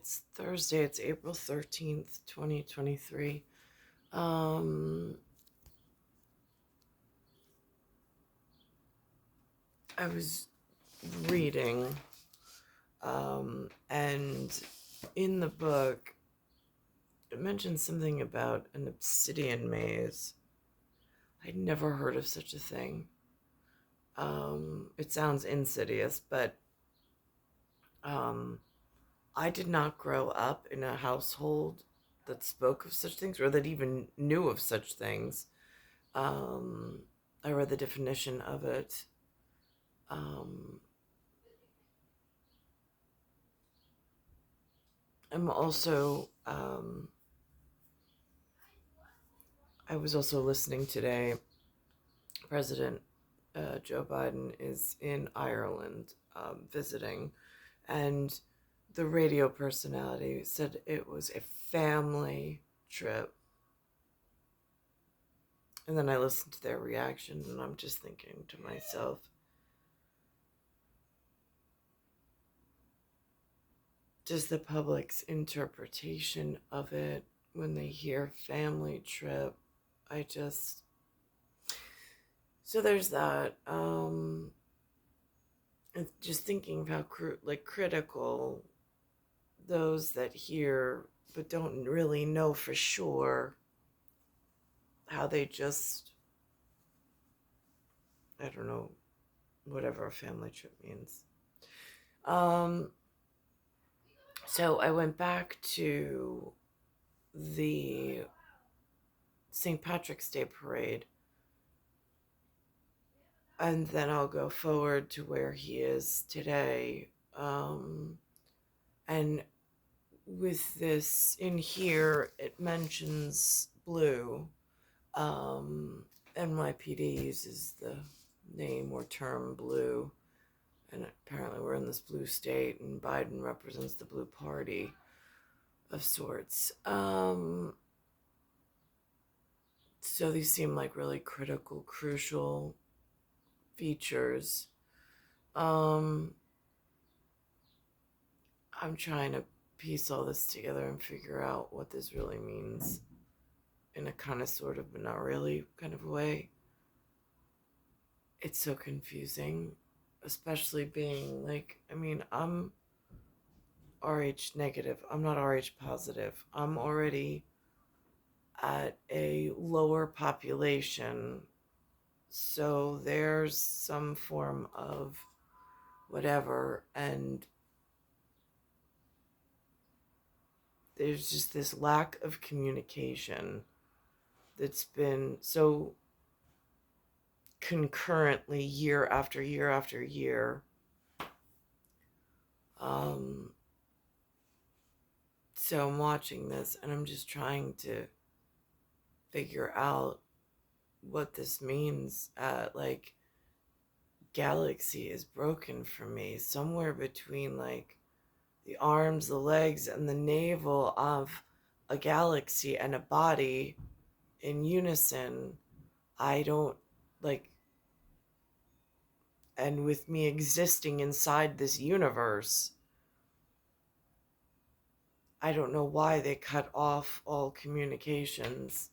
It's Thursday. It's April 13th, 2023. Um, I was reading, and in the book, it mentioned something about an obsidian maze. I'd never heard of such a thing. It sounds insidious, but um, I did not grow up in a household that spoke of such things or that even knew of such things. Um, I read the definition of it. Um, I'm also, I was also listening today. President Joe Biden is in Ireland visiting, and the radio personality said it was a family trip. And then I listened to their reaction, and I'm just thinking to myself, just the public's interpretation of it when they hear family trip. I just so there's that. And just thinking of how critical those that hear but don't really know for sure, how they just, I don't know, whatever a family trip means. Um, so I went back to the St. Patrick's Day parade, and then I'll go forward to where he is today. And with this in here, it mentions blue. NYPD uses the name or term blue, and apparently we're in this blue state, and Biden represents the blue party of sorts. So these seem like really critical, crucial features. Um, I'm trying to piece all this together and figure out what this really means in a kind of sort of but not really kind of way. It's so confusing, especially being like, I mean, I'm RH negative. I'm not RH positive. I'm already at a lower population. So there's some form of whatever. And there's just this lack of communication that's been so concurrently year after year after year. Um, so I'm watching this and I'm just trying to figure out what this means. Like, galaxy is broken for me somewhere between like the arms, the legs, and the navel of a galaxy and a body in unison. I don't like, and with me existing inside this universe, I don't know why they cut off all communications.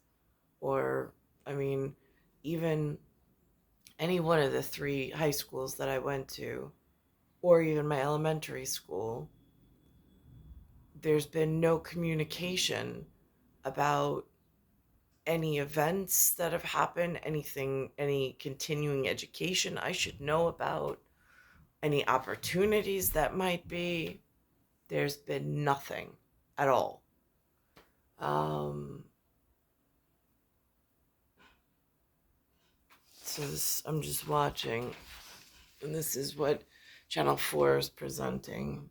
Or, I mean, even any one of the three high schools that I went to, or even my elementary school, there's been no communication about any events that have happened, anything, any continuing education I should know about, any opportunities that might be. There's been nothing at all. Um, so I'm just watching, and this is what Channel 4 is presenting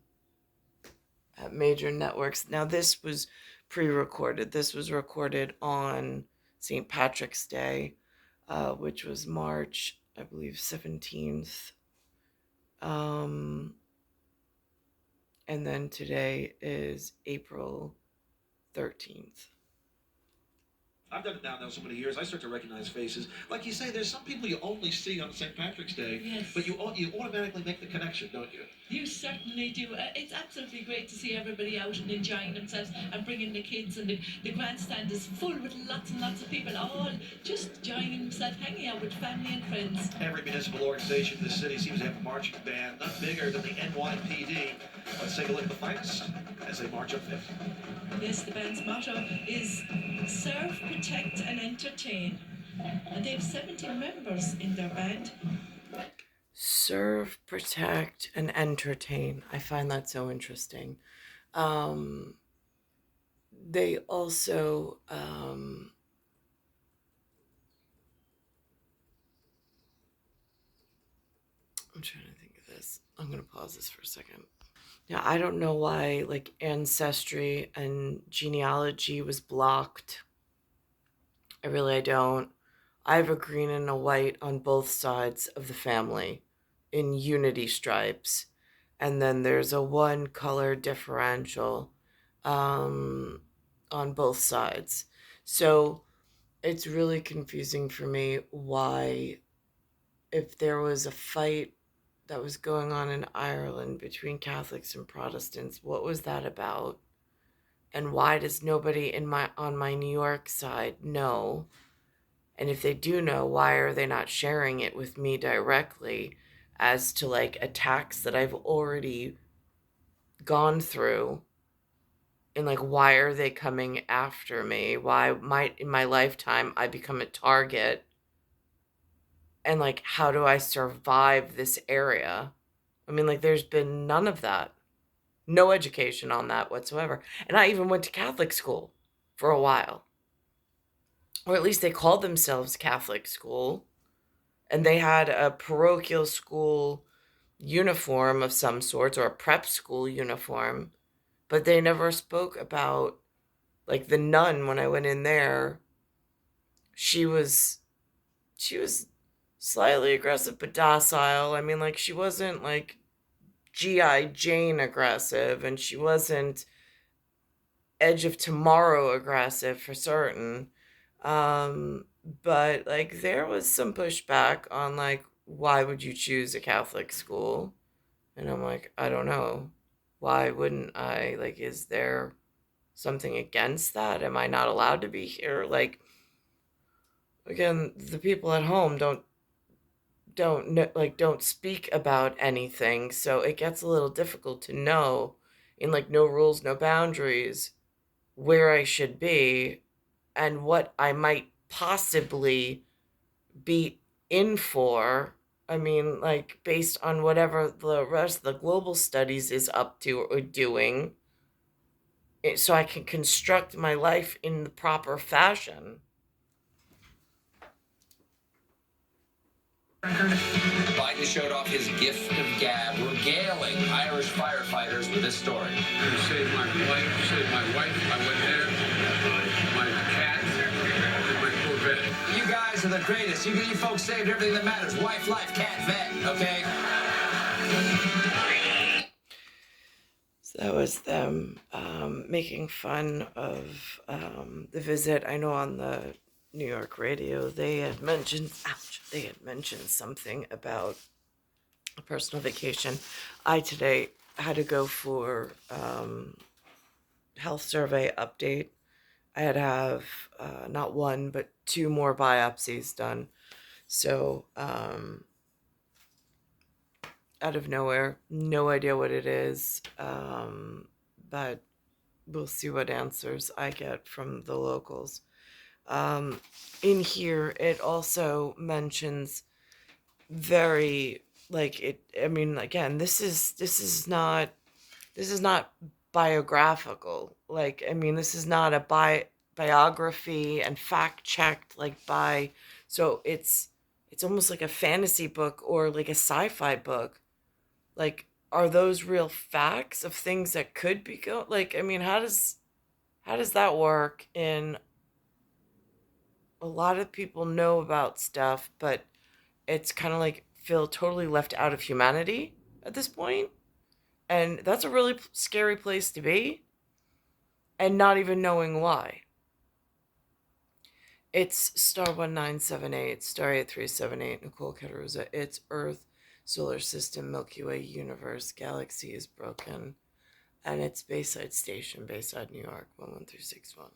at major networks. Now, this was pre-recorded. This was recorded on St. Patrick's Day, which was March, I believe, 17th. And then today is April 13th. I've done it now so many years. I start to recognize faces. Like you say, there's some people you only see on St. Patrick's Day, yes, but you automatically make the connection, don't you? You certainly do. It's absolutely great to see everybody out and enjoying themselves and bringing the kids, and the grandstand is full with lots and lots of people, all just enjoying themselves, hanging out with family and friends. Every municipal organization in the city seems to have a marching band, none bigger than the NYPD. Let's take a look at the finest as they march up fifth. Yes, the band's motto is serve, protect, and entertain. And they have 70 members in their band. Serve, protect, and entertain. I find that so interesting. Um, they also, I'm trying to think of this. I'm going to pause this for a second. Yeah, I don't know why, like, ancestry and genealogy was blocked. I don't. I have a green and a white on both sides of the family in unity stripes. And then there's a one color differential um, on both sides. So it's really confusing for me why, if there was a fight that was going on in Ireland between Catholics and Protestants, what was that about? And why does nobody in my on my New York side know? And if they do know, why are they not sharing it with me directly as to like attacks that I've already gone through? And like, why are they coming after me? Why might in my lifetime I become a target? And like, how do I survive this area? I mean, like, there's been none of that. No education on that whatsoever. And I even went to Catholic school for a while, or at least they called themselves Catholic school. And they had a parochial school uniform of some sorts, or a prep school uniform, but they never spoke about, like, the nun. When I went in there, she was she was slightly aggressive but docile. I mean, like, she wasn't like GI Jane aggressive, and she wasn't Edge of Tomorrow aggressive for certain. Um, but like, there was some pushback on like, why would you choose a Catholic school? And I'm like, I don't know. Why wouldn't I? Like, is there something against that? Am I not allowed to be here? Like, again, the people at home don't speak about anything, so it gets a little difficult to know, in like, no rules, no boundaries, where I should be and what I might possibly be in for. I mean, like, based on whatever the rest of the global studies is up to or doing, so I can construct my life in the proper fashion. Biden showed off his gift of gab, regaling Irish firefighters with this story. You saved my life, saved my wife. I went there. My cat and my Corvette. You guys are the greatest. You folks saved everything that matters. Wife, life, cat, vet. Okay. So that was them making fun of the visit. I know on the New York radio they had mentioned, ouch, they had mentioned something about a personal vacation. I today had to go for health survey update. I had to have not one but two more biopsies done. So out of nowhere, no idea what it is, but we'll see what answers I get from the locals. In here, it also mentions very, like, it. I mean, again, this is not biographical. Like, I mean, this is not a biography and fact checked like by. So it's almost like a fantasy book or like a sci-fi book. Like, are those real facts of things that could be like, I mean, how does that work? In a lot of people know about stuff, but it's kind of like feel totally left out of humanity at this point. And that's a really scary place to be, and not even knowing why. It's star 1978, star 8378, Nicole Cattaruzza. It's Earth, solar system, Milky Way, universe, galaxy is broken. And it's Bayside Station, Bayside, New York, 11361.